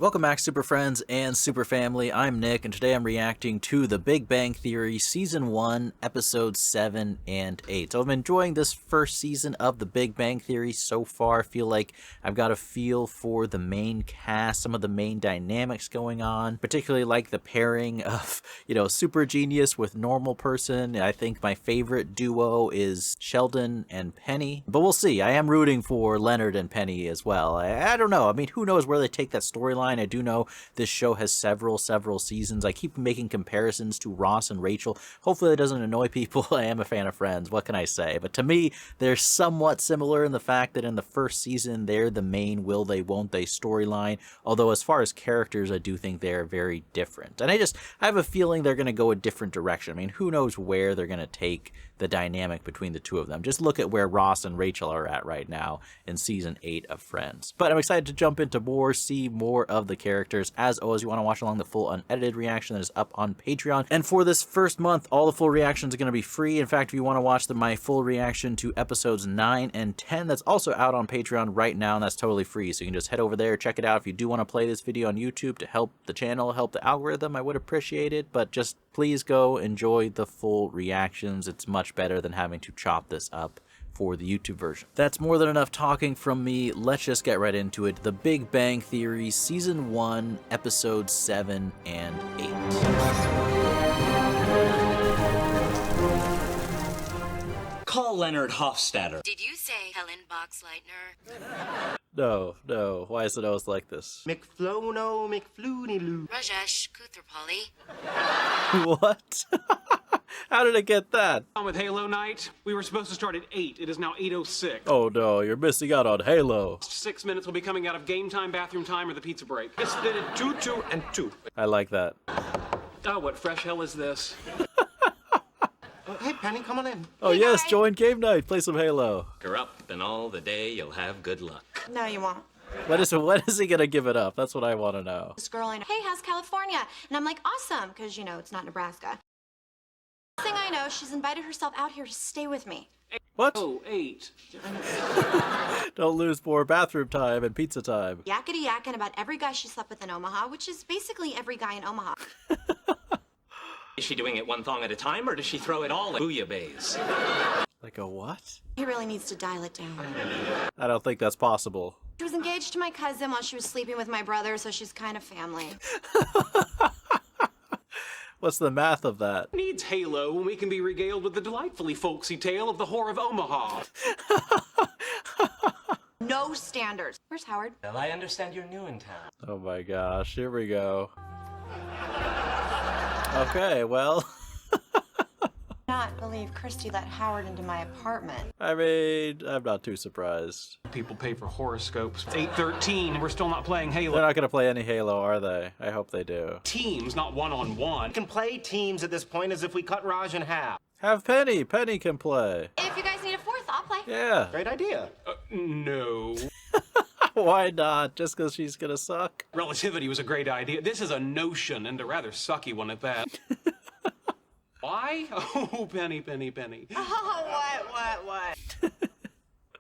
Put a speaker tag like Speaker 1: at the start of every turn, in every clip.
Speaker 1: Welcome back, Super Friends and Super Family. I'm Nick, and today I'm reacting to The Big Bang Theory Season 1, Episodes 7 and 8. So I'm enjoying this first season of The Big Bang Theory so far. I feel like I've got a feel for the main cast, some of the main dynamics going on, particularly like the pairing of, super genius with normal person. I think my favorite duo is Sheldon and Penny, but we'll see. I am rooting for Leonard and Penny as well. I don't know. I mean, who knows where they take that storyline? I do know this show has several seasons. I keep making comparisons to Ross and Rachel. Hopefully that doesn't annoy people. I am a fan of Friends. What can I say? But to me, they're somewhat similar in the fact that in the first season, they're the main will they, won't they storyline. Although as far as characters, I do think they're very different. And I have a feeling they're going to go a different direction. I mean, who knows where they're going to take the dynamic between the two of them. Just look at where Ross and Rachel are at right now in season 8 of Friends. But I'm excited to jump into more, see more of the characters. As always, you want to watch along the full unedited reaction that is up on Patreon. And for this first month, all the full reactions are going to be free. In fact, if you want to watch my full reaction to episodes 9 and 10, that's also out on Patreon right now, and that's totally free. So you can just head over there, check it out. If you do want to play this video on YouTube to help the channel, help the algorithm, I would appreciate it. But just please go enjoy the full reactions. It's much better than having to chop this up for the YouTube version. That's more than enough talking from me. Let's just get right into it. The Big Bang Theory, Season 1, Episodes 7 and 8.
Speaker 2: Call Leonard Hofstadter.
Speaker 3: Did you say Helen Boxleitner?
Speaker 1: No. Why is it always like this?
Speaker 4: McFlono, McFlooney-loo.
Speaker 3: Rajesh Koothrappali?
Speaker 1: What? How did I get that?
Speaker 5: On with Halo Night, we were supposed to start at 8. It is now 8:06.
Speaker 1: Oh no, you're missing out on Halo.
Speaker 5: 6 minutes will be coming out of game time, bathroom time, or the pizza break. It's split at 2, 2, and 2.
Speaker 1: I like that.
Speaker 5: Oh, what fresh hell is this?
Speaker 4: Hey, Penny, come on in.
Speaker 1: Oh yes, join game night, play some Halo.
Speaker 2: You're up, and all the day you'll have good luck.
Speaker 6: No, you won't.
Speaker 1: When is he gonna give it up? That's what I want to know.
Speaker 6: This girl, I know, hey, how's California? And I'm like, awesome, because, it's not Nebraska. Thing I know, she's invited herself out here to stay with me.
Speaker 1: What?
Speaker 5: Oh, 8.
Speaker 1: Don't lose more bathroom time and pizza time.
Speaker 6: Yakety yakking about every guy she slept with in Omaha, which is basically every guy in Omaha.
Speaker 2: Is she doing it one thong at a time, or does she throw it all at bouillabaisse?
Speaker 1: Like a what?
Speaker 6: He really needs to dial it down.
Speaker 1: I don't think that's possible.
Speaker 6: She was engaged to my cousin while she was sleeping with my brother, so she's kind of family.
Speaker 1: What's the math of that?
Speaker 5: Needs Halo when we can be regaled with the delightfully folksy tale of the whore of Omaha.
Speaker 6: No standards. Where's Howard?
Speaker 2: Well, I understand you're new in town.
Speaker 1: Oh my gosh, here we go. Okay, well.
Speaker 6: Not believe Christy let Howard into my apartment.
Speaker 1: I mean, I'm not too surprised.
Speaker 5: People pay for horoscopes. It's 8:13, and we're still not playing Halo.
Speaker 1: They're not gonna play any Halo, are they? I hope they do.
Speaker 5: Teams, not one-on-one.
Speaker 4: We can play teams at this point as if we cut Raj in half.
Speaker 1: Have Penny. Penny can play.
Speaker 6: If you guys need a fourth, I'll play.
Speaker 1: Yeah.
Speaker 4: Great idea.
Speaker 5: No.
Speaker 1: Why not? Just because she's gonna suck?
Speaker 5: Relativity was a great idea. This is a notion, and a rather sucky one at that. Why? Oh, Penny.
Speaker 6: Oh, what?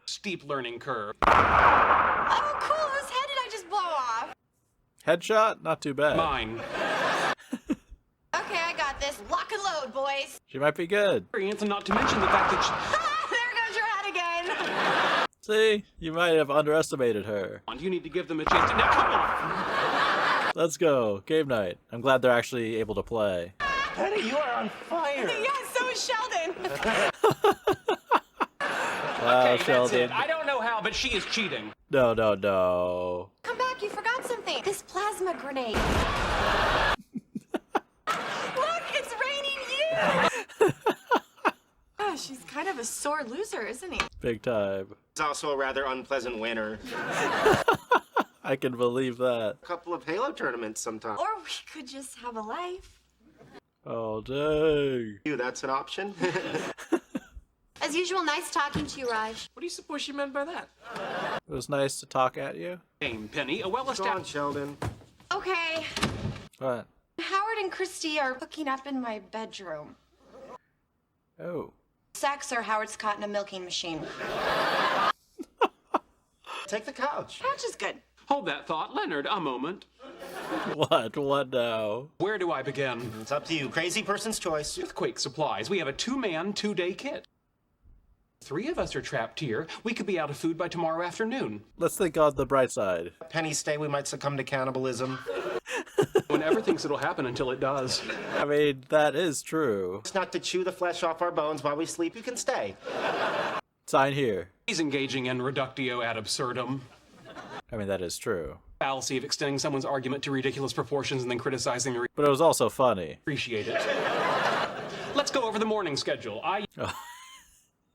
Speaker 5: Steep learning curve.
Speaker 6: Oh, cool, whose head did I just blow off?
Speaker 1: Headshot? Not too bad.
Speaker 5: Mine.
Speaker 6: Okay, I got this. Lock and load, boys.
Speaker 1: She might be good.
Speaker 5: And not to mention the fact that
Speaker 6: There goes your head again.
Speaker 1: See? You might have underestimated her.
Speaker 5: you need to give them a chance to... Now, come on!
Speaker 1: Let's go. Game night. I'm glad they're actually able to play.
Speaker 4: Penny, you are on fire.
Speaker 6: Yeah, so is Sheldon.
Speaker 1: Wow,
Speaker 5: Okay, that's
Speaker 1: Sheldon.
Speaker 5: it. I don't know how, but she is cheating.
Speaker 1: No.
Speaker 6: Come back, you forgot something. This plasma grenade. Look, it's raining you. Gosh, he's kind of a sore loser, isn't he?
Speaker 1: Big time.
Speaker 4: It's also a rather unpleasant winner.
Speaker 1: I can believe that.
Speaker 4: A couple of Halo tournaments sometime.
Speaker 6: Or we could just have a life.
Speaker 1: Oh, dang.
Speaker 4: That's an option.
Speaker 6: As usual, nice talking to you, Raj.
Speaker 5: What do you suppose she meant by that?
Speaker 1: It was nice to talk at you.
Speaker 5: Game, Penny, a
Speaker 4: Go on,
Speaker 5: well-established...
Speaker 4: Sheldon.
Speaker 6: Okay.
Speaker 1: What?
Speaker 6: Howard and Christy are hooking up in my bedroom.
Speaker 1: Oh.
Speaker 6: Sex or Howard's caught in a milking machine.
Speaker 4: Take the couch.
Speaker 6: Couch is good.
Speaker 5: Hold that thought, Leonard, a moment.
Speaker 1: What? What now?
Speaker 5: Where do I begin?
Speaker 4: It's up to you. Crazy person's choice.
Speaker 5: Earthquake supplies. We have a 2-man, 2-day kit. 3 of us are trapped here. We could be out of food by tomorrow afternoon.
Speaker 1: Let's think on the bright side.
Speaker 4: Penny stay, we might succumb to cannibalism.
Speaker 5: One never thinks it'll happen until it does.
Speaker 1: I mean, that is true.
Speaker 4: It's not to chew the flesh off our bones while we sleep. You can stay.
Speaker 1: Sign here.
Speaker 5: He's engaging in reductio ad absurdum.
Speaker 1: I mean, that is true.
Speaker 5: Fallacy of extending someone's argument to ridiculous proportions and then criticizing the
Speaker 1: But it was also funny.
Speaker 5: appreciate it. Let's go over the morning schedule.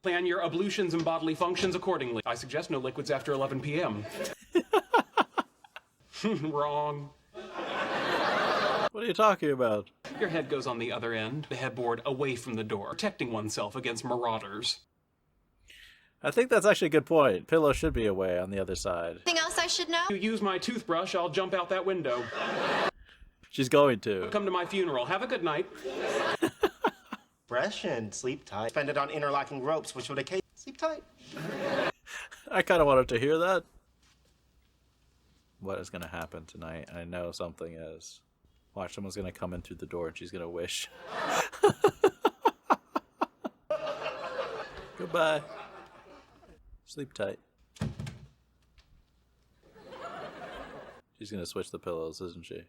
Speaker 5: Plan your ablutions and bodily functions accordingly. I suggest no liquids after 11 p.m. Wrong.
Speaker 1: What are you talking about?
Speaker 5: Your head goes on the other end, the headboard away from the door, protecting oneself against marauders.
Speaker 1: I think that's actually a good point. Pillow should be away on the other side.
Speaker 6: Anything else I should know?
Speaker 5: If you use my toothbrush, I'll jump out that window.
Speaker 1: She's going to.
Speaker 5: Come to my funeral. Have a good night.
Speaker 4: Fresh and sleep tight. Spend it on interlocking ropes, which would occasionally sleep tight.
Speaker 1: I kind of wanted to hear that. What is going to happen tonight? I know something is. Watch, someone's going to come in through the door and she's going to wish. Goodbye. Sleep tight. She's going to switch the pillows, isn't she?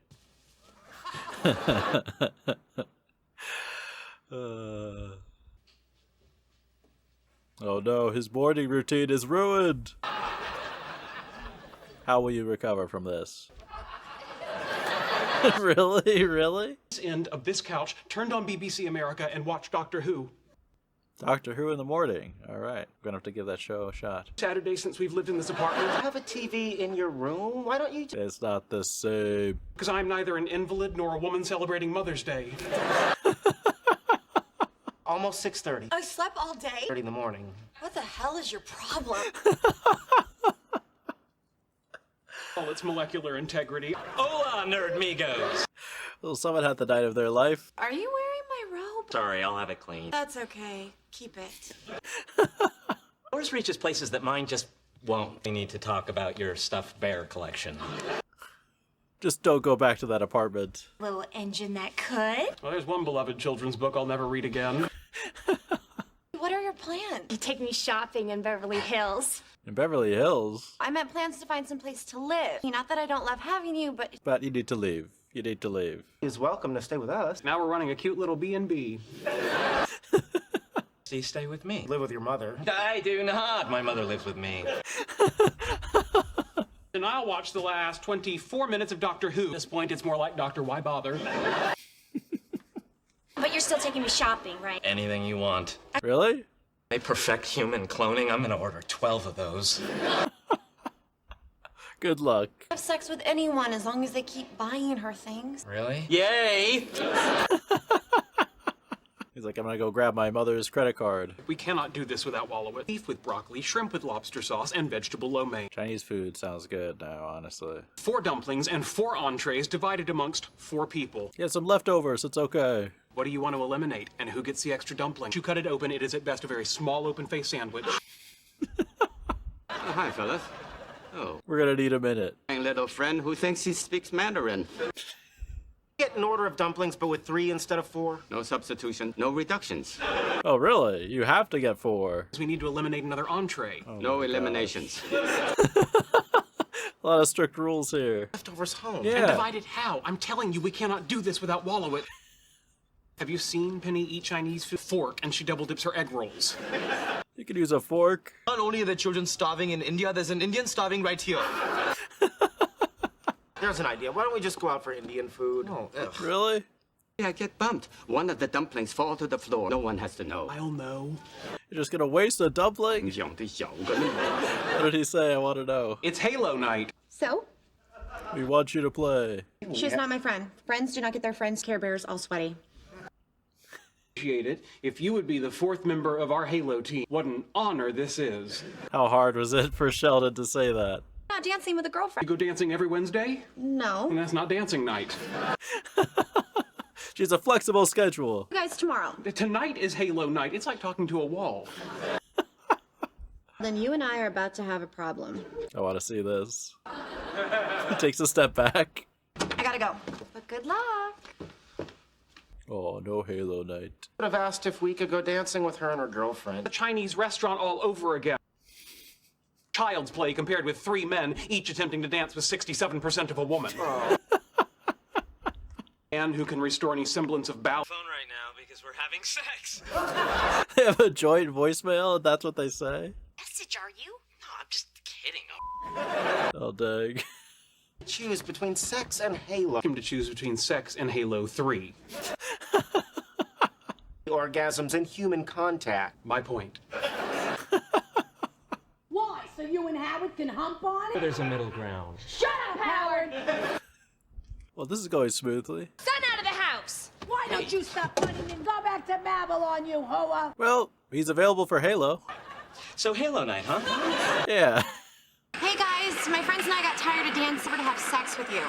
Speaker 1: Oh no, his morning routine is ruined! How will you recover from this? Really? Really?
Speaker 5: End of this couch, turned on BBC America and watched Doctor Who.
Speaker 1: Doctor Who in the morning. Alright, we're gonna have to give that show a shot.
Speaker 5: Saturday since we've lived in this apartment.
Speaker 4: Have a TV in your room? Why don't you...
Speaker 1: It's not the same.
Speaker 5: Because I'm neither an invalid nor a woman celebrating Mother's Day.
Speaker 4: Almost 6:30.
Speaker 6: I slept all day?
Speaker 4: 30 in the morning.
Speaker 6: What the hell is your problem?
Speaker 5: All its molecular integrity.
Speaker 2: Hola, nerd migos.
Speaker 1: Well, someone had the night of their life.
Speaker 6: Are you wearing my robe?
Speaker 2: Sorry, I'll have it cleaned.
Speaker 6: That's okay. Keep it.
Speaker 2: Yours reaches places that mine just won't. We need to talk about your stuffed bear collection.
Speaker 1: Just don't go back to that apartment.
Speaker 7: Little engine that could.
Speaker 5: Well, there's one beloved children's book I'll never read again.
Speaker 6: What are your plans?
Speaker 7: You take me shopping in Beverly Hills.
Speaker 1: In Beverly Hills?
Speaker 6: I meant plans to find some place to live. Not that I don't love having you, but
Speaker 1: But you need to leave. You need to leave.
Speaker 4: He's welcome to stay with us.
Speaker 5: Now we're running a cute little B&B.
Speaker 2: See, stay with me.
Speaker 4: Live with your mother.
Speaker 2: I do not. My mother lives with me.
Speaker 5: And I'll watch the last 24 minutes of Doctor Who. At this point, it's more like Doctor Why Bother.
Speaker 7: But you're still taking me shopping, right?
Speaker 2: Anything you want.
Speaker 1: Really?
Speaker 2: They perfect human cloning. I'm gonna order 12 of those.
Speaker 1: Good luck.
Speaker 6: have sex with anyone as long as they keep buying her things.
Speaker 2: Really? Yay!
Speaker 1: He's like, I'm gonna go grab my mother's credit card.
Speaker 5: We cannot do this without Wallowit. Beef with broccoli, shrimp with lobster sauce, and vegetable lo mein.
Speaker 1: Chinese food sounds good now, honestly.
Speaker 5: 4 dumplings and 4 entrees divided amongst 4 people.
Speaker 1: He had some leftovers, it's okay.
Speaker 5: What do you want to eliminate? And who gets the extra dumpling? You cut it open, it is at best a very small open-faced sandwich.
Speaker 8: Hi, fellas. Oh,
Speaker 1: We're gonna need a minute.
Speaker 8: my little friend who thinks he speaks Mandarin.
Speaker 4: Get an order of dumplings, but with 3 instead of 4.
Speaker 8: No substitution, no reductions,
Speaker 1: Oh, really? You have to get 4.
Speaker 5: We need to eliminate another entree.
Speaker 8: no eliminations.
Speaker 1: A lot of strict rules here.
Speaker 4: Leftovers home.
Speaker 1: Yeah.
Speaker 5: And divided how? I'm telling you, we cannot do this without Wallowit. Have you seen Penny eat Chinese food? Fork, and she double dips her egg rolls.
Speaker 1: You could use a fork.
Speaker 9: Not only are the children starving in India, there's an Indian starving right here.
Speaker 4: There's an idea. Why don't we just go out for Indian food?
Speaker 9: Oh, ugh.
Speaker 1: Really?
Speaker 8: I get bumped. One of the dumplings fall to the floor. No one has to know.
Speaker 5: I'll know.
Speaker 1: You're just gonna waste a dumpling? What did he say? I want to know.
Speaker 5: It's Halo night.
Speaker 6: So?
Speaker 1: We want you to play.
Speaker 6: She's not my friend. Friends do not get their friends' Care Bears all sweaty.
Speaker 5: Appreciate it if you would be the 4th member of our Halo team. What an honor this is.
Speaker 1: How hard was it for Sheldon to say that?
Speaker 6: Not dancing with a
Speaker 5: You
Speaker 6: girlfriend.
Speaker 5: go dancing every Wednesday?
Speaker 6: No.
Speaker 5: And that's not dancing night.
Speaker 1: She's a flexible schedule.
Speaker 6: You guys, tomorrow.
Speaker 5: Tonight is Halo night. It's like talking to a wall.
Speaker 6: Then you and I are about to have a problem.
Speaker 1: I want to see this. He takes a step back.
Speaker 6: I gotta go. But good luck.
Speaker 1: Oh, no Halo night.
Speaker 4: Would have asked if we could go dancing with her and her girlfriend.
Speaker 5: A Chinese restaurant all over again. Child's play compared with 3 men, each attempting to dance with 67% of a woman.
Speaker 4: Oh.
Speaker 5: Man who can restore any semblance of balance.
Speaker 10: Phone right now because we're having sex.
Speaker 1: They have a joint voicemail, and that's what they say?
Speaker 3: Message, are you?
Speaker 10: No, I'm just kidding.
Speaker 1: Oh, dang.
Speaker 4: Choose between sex and Halo.
Speaker 5: Him to choose between sex and Halo 3.
Speaker 4: Orgasms and human contact.
Speaker 5: My point.
Speaker 11: Why? So you and Howard can hump on it?
Speaker 10: There's a middle ground.
Speaker 11: Shut up, Howard!
Speaker 1: Well, this is going smoothly.
Speaker 7: Son out of the house!
Speaker 11: Why don't you stop running and go back to Babylon, you hoa?
Speaker 1: Well, he's available for Halo.
Speaker 2: So Halo night, huh?
Speaker 1: Yeah.
Speaker 6: Hey guys, my friends and I got tired of dancing to have sex with you.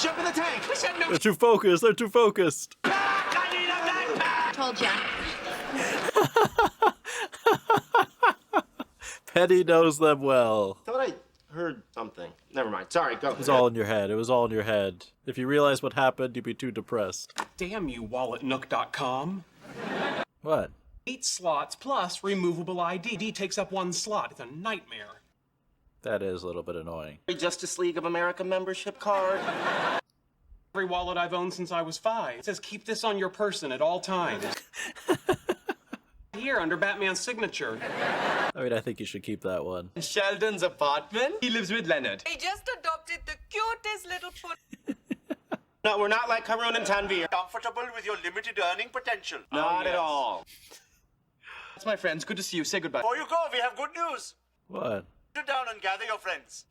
Speaker 4: Jump in the tank. We said no.
Speaker 1: They're too focused. They're too focused.
Speaker 4: I need a backpack.
Speaker 6: Told ya.
Speaker 1: Penny knows them well.
Speaker 4: Thought I heard something. Never mind. Sorry, go.
Speaker 1: It was all in your head. It was all in your head. If you realized what happened, you'd be too depressed.
Speaker 5: Damn you, walletnook.com.
Speaker 1: What?
Speaker 5: 8 slots plus removable ID. D takes up 1 slot. It's a nightmare.
Speaker 1: That is a little bit annoying.
Speaker 4: Justice League of America membership card.
Speaker 5: Every wallet I've owned since I was 5. It says keep this on your person at all times. Here, under Batman's signature.
Speaker 1: I mean, I think you should keep that one.
Speaker 9: Sheldon's apartment. He lives with Leonard.
Speaker 11: I just adopted the cutest little put.
Speaker 4: No, we're not like Karun and Tanvir.
Speaker 10: Comfortable with your limited earning potential.
Speaker 4: Not at all.
Speaker 9: That's my friends. Good to see you. Say goodbye.
Speaker 10: Before you go, we have good news.
Speaker 1: What?
Speaker 10: Sit down and gather your friends.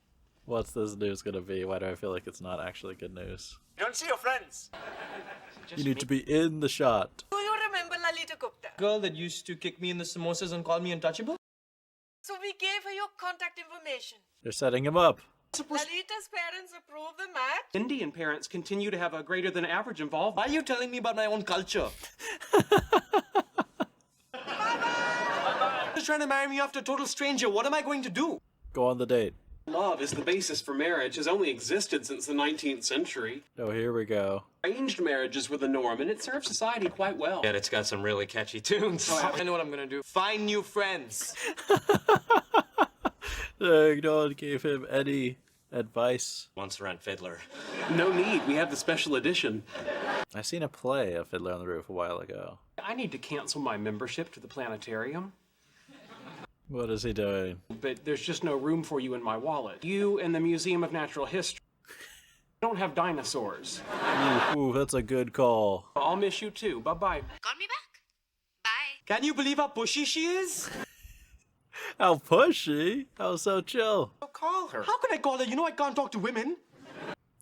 Speaker 1: What's this news gonna be? Why do I feel like it's not actually good news?
Speaker 10: You don't see your friends.
Speaker 1: You need to be in the shot.
Speaker 11: Do you remember Lalita Gupta?
Speaker 9: Girl that used to kick me in the samosas and call me untouchable?
Speaker 11: So we gave her your contact information.
Speaker 1: They're setting him up.
Speaker 11: Lalita's parents approved the match.
Speaker 5: Indian parents continue to have a greater than average involvement.
Speaker 9: Why are you telling me about my own culture? Just trying to marry me off to a total stranger. What am I going to do?
Speaker 1: Go on the date.
Speaker 5: Love is the basis for marriage has only existed since the 19th century.
Speaker 1: Oh, here we go.
Speaker 5: Arranged marriages were the norm, and it served society quite well.
Speaker 2: Yet it's got some really catchy tunes.
Speaker 9: I know what I'm gonna do. Find new friends.
Speaker 1: No one gave him any advice.
Speaker 2: Once rent Fiddler.
Speaker 5: No need, we have the special edition.
Speaker 1: I seen a play of Fiddler on the Roof a while ago.
Speaker 5: I need to cancel my membership to the planetarium,
Speaker 1: What is he doing?
Speaker 5: but there's just no room for you in my wallet. You and the Museum of Natural History don't have dinosaurs.
Speaker 1: Ooh, that's a good call.
Speaker 5: I'll miss you too. Bye-bye.
Speaker 3: Call me back. Bye.
Speaker 9: Can you believe how pushy she is?
Speaker 1: How pushy. How so chill.
Speaker 4: Call her.
Speaker 9: How can I call her? You know I can't talk to women.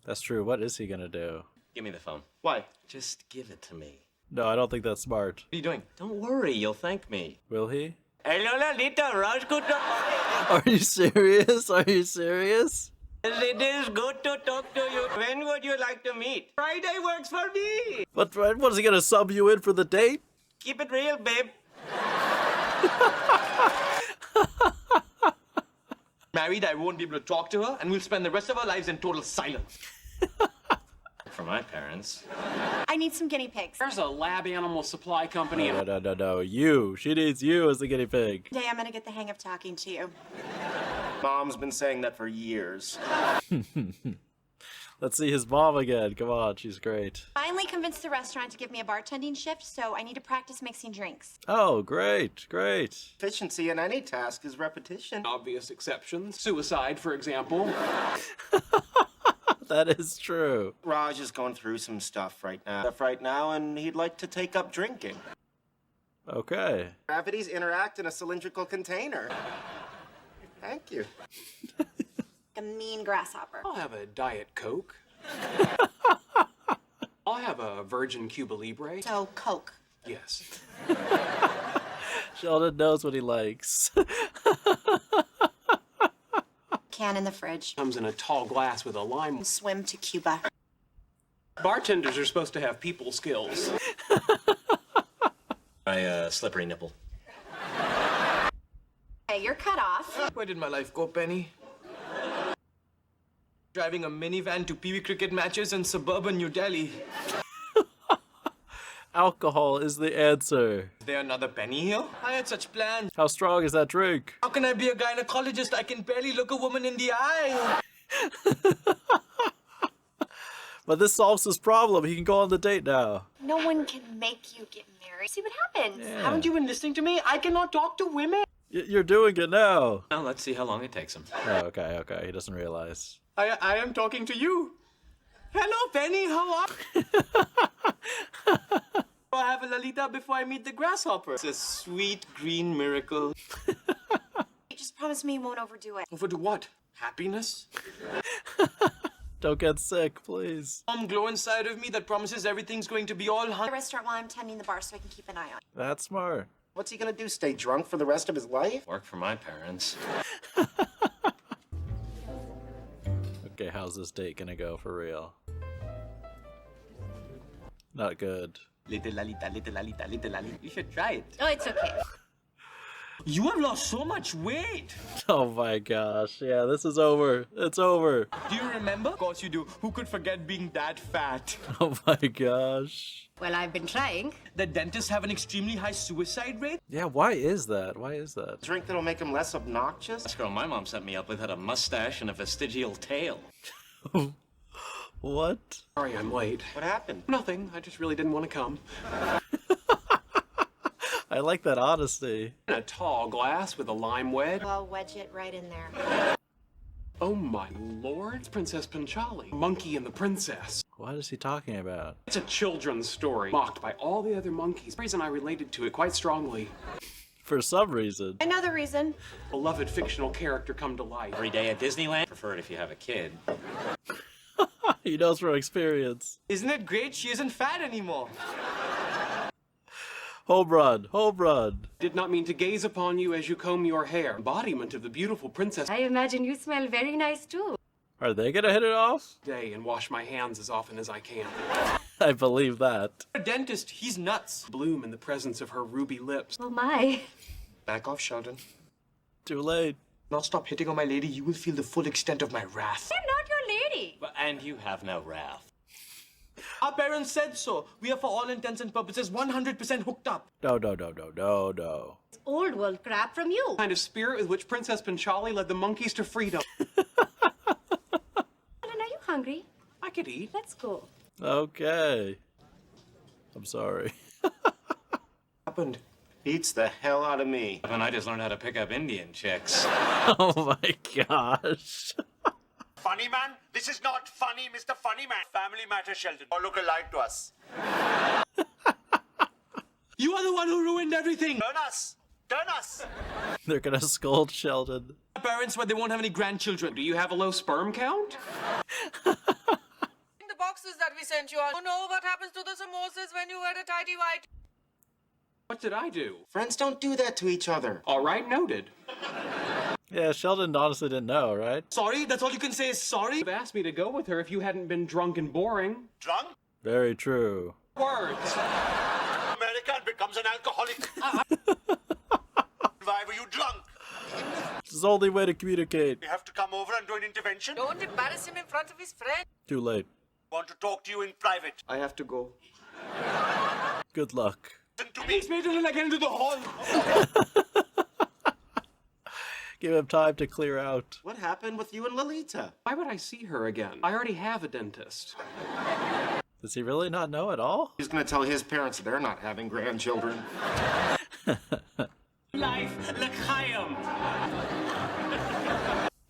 Speaker 1: That's true. What is he gonna do?
Speaker 2: Give me the phone.
Speaker 4: Why?
Speaker 2: Just give it to me.
Speaker 1: No, I don't think that's smart.
Speaker 9: What are you doing?
Speaker 2: Don't worry, you'll thank me.
Speaker 1: Will he?
Speaker 10: Hello, Lalita. Rajkuta.
Speaker 1: Are you serious? Are you serious?
Speaker 10: It is good to talk to you. When would you like to meet? Friday works for me.
Speaker 1: What is he gonna sub you in for the date?
Speaker 10: Keep it real, babe.
Speaker 9: Married, I won't be able to talk to her, and we'll spend the rest of our lives in total silence.
Speaker 2: For my parents.
Speaker 6: I need some guinea pigs.
Speaker 5: There's a lab animal supply company.
Speaker 1: No. You. She needs you as the guinea pig.
Speaker 6: Today I'm gonna get the hang of talking to you.
Speaker 4: Mom's been saying that for years.
Speaker 1: Let's see his mom again. Come on, she's great.
Speaker 6: Finally convinced the restaurant to give me a bartending shift, so I need to practice mixing drinks.
Speaker 1: Oh, great.
Speaker 4: Efficiency in any task is repetition.
Speaker 5: Obvious exceptions. Suicide, for example.
Speaker 1: That is true.
Speaker 4: Raj is going through some stuff right now, and he'd like to take up drinking.
Speaker 1: Okay.
Speaker 4: Gravities interact in a cylindrical container. Thank you.
Speaker 6: A mean grasshopper.
Speaker 5: I'll have a Diet Coke. I'll have a Virgin Cuba Libre.
Speaker 6: So, Coke.
Speaker 5: Yes.
Speaker 1: Sheldon knows what he likes.
Speaker 6: Can in the fridge.
Speaker 5: Comes in a tall glass with a lime.
Speaker 6: Swim to Cuba.
Speaker 5: Bartenders are supposed to have people skills.
Speaker 2: My slippery nipple.
Speaker 6: Hey, you're cut off.
Speaker 9: Where did my life go, Penny? Driving a minivan to Pee Wee cricket matches in suburban New Delhi.
Speaker 1: Alcohol is the answer.
Speaker 9: Is there another penny here? I had such plans.
Speaker 1: How strong is that drink?
Speaker 9: How can I be a gynecologist? I can barely look a woman in the eye.
Speaker 1: But this solves his problem. He can go on the date now.
Speaker 6: No one can make you get married. See what happens.
Speaker 1: Yeah.
Speaker 9: Haven't you been listening to me? I cannot talk to women.
Speaker 1: You're doing it now.
Speaker 2: Now let's see how long it takes him.
Speaker 1: Oh, okay. He doesn't realize.
Speaker 9: I am talking to you. Hello, Penny. How are you? I have a Lalita before I meet the grasshopper. It's a sweet green miracle.
Speaker 6: You just promise me you won't overdo it.
Speaker 9: Overdo what? Happiness?
Speaker 1: Don't get sick, please.
Speaker 9: Some glow inside of me that promises everything's going to be all
Speaker 6: The restaurant while I'm tending the bar so I can keep an eye on it.
Speaker 1: That's smart.
Speaker 4: What's he gonna do, stay drunk for the rest of his life?
Speaker 2: Work for my parents.
Speaker 1: Okay, how's this date gonna go for real? Not good.
Speaker 9: Little Lalita, little Lalita, little Lalita. You should try it.
Speaker 7: Oh, it's okay.
Speaker 9: You have lost so much weight.
Speaker 1: Oh my gosh. Yeah, this is over. It's over.
Speaker 9: Do you remember? Of course you do. Who could forget being that fat?
Speaker 1: Oh my gosh.
Speaker 7: Well, I've been trying.
Speaker 9: The dentists have an extremely high suicide rate.
Speaker 1: Yeah, why is that? Why is that?
Speaker 4: Drink that'll make him less obnoxious?
Speaker 2: This girl my mom set me up with had a mustache and a vestigial tail.
Speaker 1: What?
Speaker 5: Sorry I'm late.
Speaker 4: What happened?
Speaker 5: Nothing. I just really didn't want to come.
Speaker 1: I like that honesty.
Speaker 5: In a tall glass with a lime wedge.
Speaker 6: I'll wedge it right in there.
Speaker 5: Oh my lord. It's Princess Panchali. Monkey and the Princess.
Speaker 1: What is he talking about?
Speaker 5: It's a children's story, mocked by all the other monkeys. The reason I related to it quite strongly.
Speaker 1: For some reason.
Speaker 6: I know the reason.
Speaker 5: Beloved fictional character come to life.
Speaker 2: Every day at Disneyland. Prefer it if you have a kid.
Speaker 1: He knows from experience.
Speaker 9: Isn't it great? She isn't fat anymore.
Speaker 1: Home run. Home run.
Speaker 5: Did not mean to gaze upon you as you comb your hair. Embodiment of the beautiful princess.
Speaker 7: I imagine you smell very nice too.
Speaker 1: Are they gonna hit it off?
Speaker 5: Day and wash my hands as often as I can.
Speaker 1: I believe that.
Speaker 9: A dentist, he's nuts.
Speaker 5: Bloom in the presence of her ruby lips.
Speaker 7: Oh my.
Speaker 9: Back off, Sheldon.
Speaker 1: Too late.
Speaker 9: Not stop hitting on my lady, you will feel the full extent of my wrath.
Speaker 7: I'm not your lady.
Speaker 2: And you have no wrath.
Speaker 9: Our parents said so. We are, for all intents and purposes, 100% hooked up.
Speaker 1: No. No.
Speaker 7: It's old world crap from you.
Speaker 5: Kind of spirit with which Princess Panchali led the monkeys to freedom.
Speaker 7: Alan, are you hungry?
Speaker 5: I could eat.
Speaker 7: Let's go.
Speaker 1: Okay. I'm sorry.
Speaker 9: Happened.
Speaker 4: Beats the hell out of me.
Speaker 2: And I just learned how to pick up Indian chicks.
Speaker 1: Oh my gosh.
Speaker 12: Funny man? This is not funny, Mr. Funny Man. Family matter, Sheldon. Or look alike to us.
Speaker 9: You are the one who ruined everything.
Speaker 12: Turn us. Turn us.
Speaker 1: They're gonna scold Sheldon.
Speaker 9: Our parents, where they won't have any grandchildren.
Speaker 5: Do you have a low sperm count?
Speaker 13: The boxes that we sent you on. You know what happens to the samosas when you wear a tidy white?
Speaker 5: What did I do?
Speaker 4: Friends don't do that to each other.
Speaker 5: All right, noted.
Speaker 1: Yeah, Sheldon honestly didn't know, right?
Speaker 9: Sorry? That's all you can say is sorry?
Speaker 5: You've asked me to go with her if you hadn't been drunk and boring.
Speaker 12: Drunk?
Speaker 1: Very true.
Speaker 5: Words.
Speaker 12: American becomes an alcoholic. Why were you drunk?
Speaker 1: It's his only way to communicate.
Speaker 12: We have to come over and do an intervention.
Speaker 13: Don't embarrass him in front of his friend.
Speaker 1: Too late.
Speaker 12: Want to talk to you in private.
Speaker 9: I have to go.
Speaker 1: Good luck.
Speaker 12: Listen to me.
Speaker 9: Please wait until I get into the hall.
Speaker 1: Give him time to clear out.
Speaker 4: What happened with you and Lolita?
Speaker 5: Why would I see her again? I already have a dentist.
Speaker 1: Does he really not know at all?
Speaker 4: He's gonna tell his parents they're not having grandchildren.
Speaker 9: Life, l'chaim.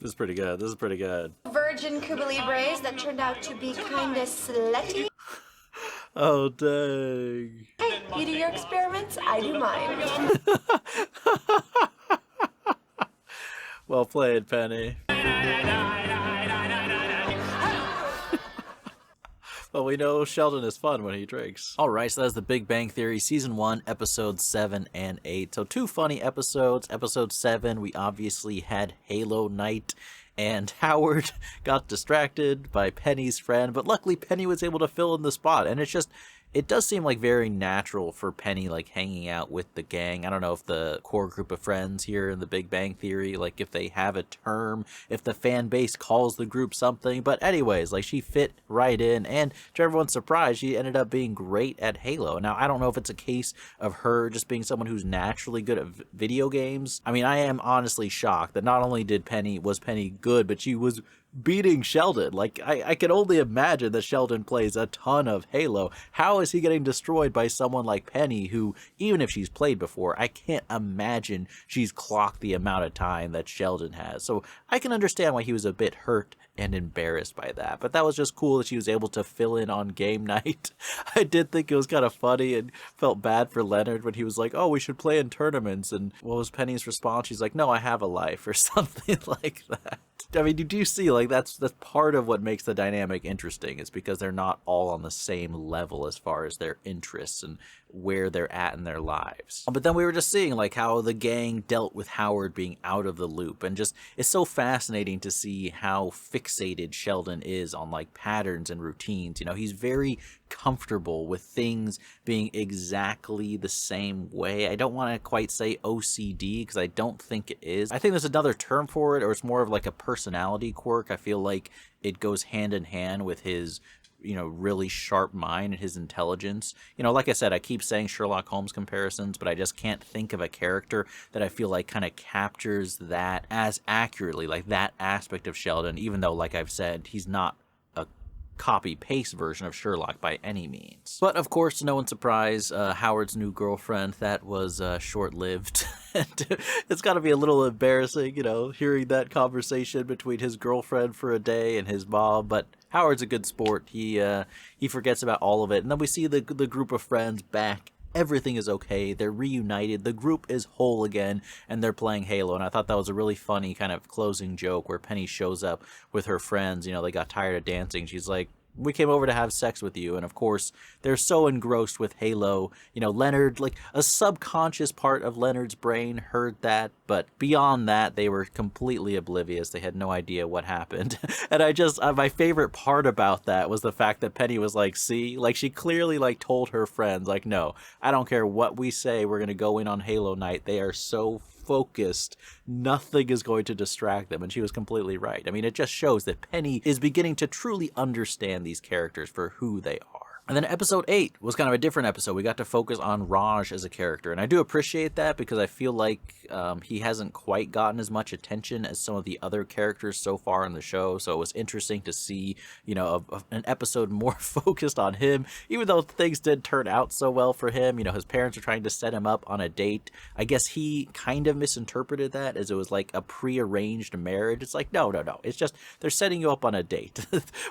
Speaker 1: This is pretty good. This is pretty good.
Speaker 6: Virgin Cuba Libres that turned out to be kinda slutty.
Speaker 1: Oh, dang.
Speaker 6: Hey, you do your experiments, I do mine.
Speaker 1: Well played, Penny. Well, we know Sheldon is fun when he drinks. Alright, so that's The Big Bang Theory Season 1, Episodes 7 and 8. So 2 funny episodes. Episode 7, we obviously had Halo Night, and Howard got distracted by Penny's friend, but luckily Penny was able to fill in the spot, and it's just it does seem like very natural for Penny like hanging out with the gang. I don't know if the core group of friends here in the Big Bang Theory, like if they have a term, if the fan base calls the group something, but anyways, like she fit right in, and to everyone's surprise, she ended up being great at Halo. Now, I don't know if it's a case of her just being someone who's naturally good at video games. I mean, I am honestly shocked that not only was Penny good, but she was beating Sheldon. Like, I can only imagine that Sheldon plays a ton of Halo. How is he getting destroyed by someone like Penny, who, even if she's played before, I can't imagine she's clocked the amount of time that Sheldon has. So I can understand why he was a bit hurt and embarrassed by that. But that was just cool that she was able to fill in on game night. I did think it was kind of funny and felt bad for Leonard when he was like, oh, we should play in tournaments. And what was Penny's response? She's like, no, I have a life, or something like that. I mean, you do see, like, that's part of what makes the dynamic interesting. It's because they're not all on the same level as far as their interests and where they're at in their lives. But then we were just seeing, like, how the gang dealt with Howard being out of the loop, and just, it's so fascinating to see how fixated Sheldon is on, like, patterns and routines. You know, he's very comfortable with things being exactly the same way. I don't want to quite say OCD, because I don't think it is. I think there's another term for it, or it's more of like a personality quirk. I feel like it goes hand in hand with his, you know, really sharp mind and his intelligence. You know, like I said, I keep saying Sherlock Holmes comparisons, but I just can't think of a character that I feel like kind of captures that as accurately, like that aspect of Sheldon, even though, like I've said, he's not a copy-paste version of Sherlock by any means. But of course, to no one's surprise, Howard's new girlfriend, that was short-lived. It's got to be a little embarrassing, you know, hearing that conversation between his girlfriend for a day and his mom, but Howard's a good sport. He forgets about all of it, and then we see the group of friends back. Everything is okay. They're reunited. The group is whole again, and they're playing Halo. And I thought that was a really funny kind of closing joke where Penny shows up with her friends. You know, they got tired of dancing. She's like, we came over to have sex with you. And of course, they're so engrossed with Halo. You know, Leonard, like a subconscious part of Leonard's brain heard that. But beyond that, they were completely oblivious. They had no idea what happened. And I just, my favorite part about that was the fact that Penny was like, see, like she clearly like told her friends, like, no, I don't care what we say. We're going to go in on Halo night. They are so focused, nothing is going to distract them, and she was completely right. I mean, it just shows that Penny is beginning to truly understand these characters for who they are. And then episode 8 was kind of a different episode. We got to focus on Raj as a character, and I do appreciate that because I feel like he hasn't quite gotten as much attention as some of the other characters so far in the show, so it was interesting to see, you know, an episode more focused on him, even though things did turn out so well for him. You know, his parents are trying to set him up on a date. I guess he kind of misinterpreted that as it was like a pre-arranged marriage. It's like, no, it's just they're setting you up on a date.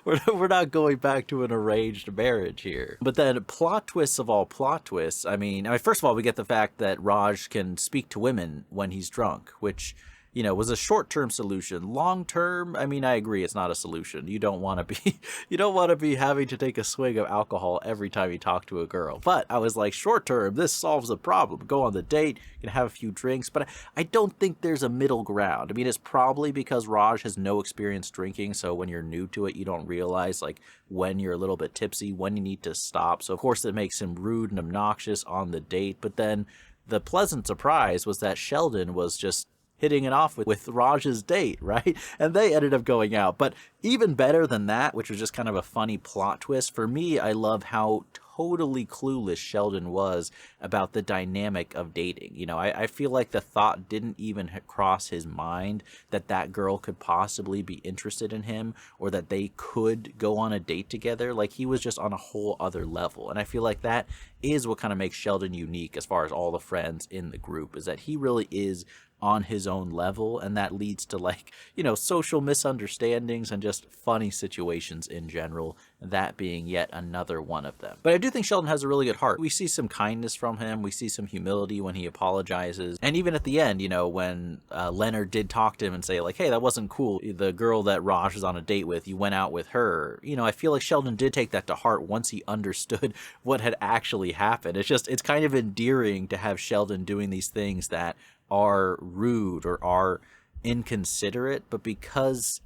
Speaker 1: We're not going back to an arranged marriage here. But then plot twists of all plot twists. I mean, first of all, we get the fact that Raj can speak to women when he's drunk, which, you know, was a short-term solution. Long-term, I mean, I agree, it's not a solution. You don't want to be having to take a swig of alcohol every time you talk to a girl. But I was like, short-term, this solves the problem. Go on the date, you can have a few drinks, but I don't think there's a middle ground. I mean, it's probably because Raj has no experience drinking, so when you're new to it, you don't realize, like, when you're a little bit tipsy, when you need to stop. So, of course, it makes him rude and obnoxious on the date, but then the pleasant surprise was that Sheldon was just hitting it off with Raj's date, right? And they ended up going out. But even better than that, which was just kind of a funny plot twist, for me, I love how totally clueless Sheldon was about the dynamic of dating. You know, I feel like the thought didn't even cross his mind that that girl could possibly be interested in him or that they could go on a date together. Like, he was just on a whole other level. And I feel like that is what kind of makes Sheldon unique as far as all the friends in the group, is that he really is on his own level, and that leads to, like, you know, social misunderstandings and just funny situations in general, that being yet another one of them. But I do think Sheldon has a really good heart. We see some kindness from him, we see some humility when he apologizes, and even at the end, you know, when Leonard did talk to him and say, like, hey, that wasn't cool, the girl that Raj was on a date with, you went out with her, you know, I feel like Sheldon did take that to heart once he understood what had actually happened. It's kind of endearing to have Sheldon doing these things that are rude or are inconsiderate, but because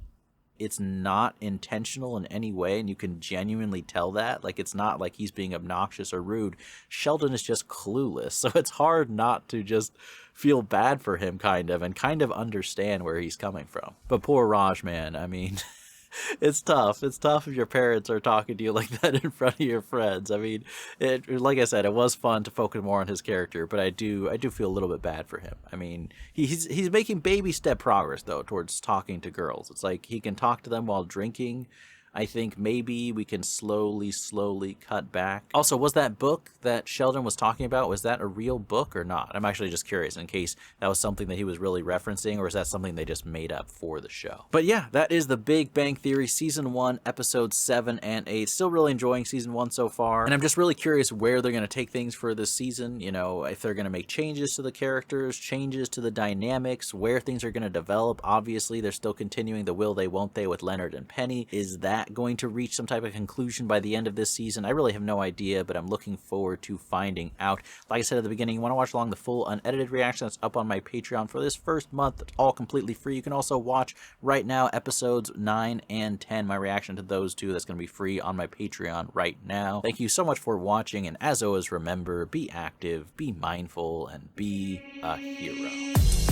Speaker 1: it's not intentional in any way, and you can genuinely tell that. Like, it's not like he's being obnoxious or rude. Sheldon is just clueless, so it's hard not to just feel bad for him, kind of, and kind of understand where he's coming from. But poor Raj, man, I mean... It's tough. It's tough if your parents are talking to you like that in front of your friends. I mean, like I said, it was fun to focus more on his character, but I do feel a little bit bad for him. I mean, he's making baby step progress though towards talking to girls. It's like he can talk to them while drinking. I think maybe we can slowly cut back. Also, was that book that Sheldon was talking about, was that a real book or not? I'm actually just curious in case that was something that he was really referencing, or is that something they just made up for the show? But yeah, that is The Big Bang Theory Season 1, Episodes 7 and 8. Still really enjoying Season 1 so far. And I'm just really curious where they're going to take things for this season. You know, if they're going to make changes to the characters, changes to the dynamics, where things are going to develop. Obviously, they're still continuing the will they, won't they with Leonard and Penny. Is that going to reach some type of conclusion by the end of this season? I really have no idea, but I'm looking forward to finding out. Like I said at the beginning, you want to watch along the full unedited reaction that's up on my Patreon for this first month. It's all completely free. You can also watch right now episodes 9 and 10, my reaction to those two. That's going to be free on my Patreon right now. Thank you so much for watching, and as always, remember, be active, be mindful, and be a hero.